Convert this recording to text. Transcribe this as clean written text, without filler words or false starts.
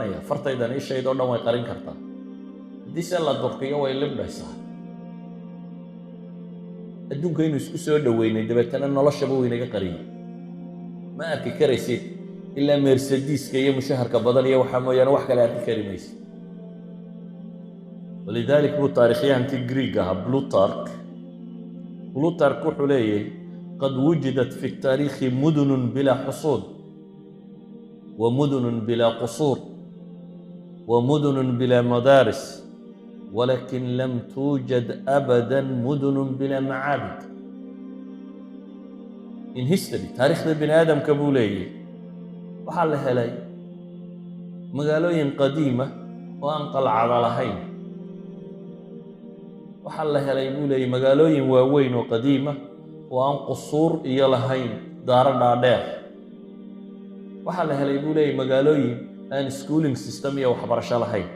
fartaydan ishayda oo dhan way qarin kartaa haddii se la durkiyo way libdhaysaa adduunka inuu isku soo dhoweynay dabeetana noloshaba waynaga qariyay ma arki karaysid ilaa mercediska iyo mushaharka badan iyo waxaa mooyaane wax kale arki kari maysid walidalik buu taarikhyahankii Greek ahaa Plutarch wuxuu leeyahay qad wujidat fi taariikhi mudunun bilaa xusuud ومدن بلا قصور ومدن بلا مدارس ولكن لم توجد أبدا مدن بلا معابد. In history تاريخ بني آدم كبولي وحال هلاي مقالوين قديمة وأنقل عضلهين وحال هلاي بولي مقالوين واوين وقديمة وأن قصور إيالهين دار دادير waxaa la helay buu leeyahay magaalooyin aan schooling system iyo waxbarasho lahayn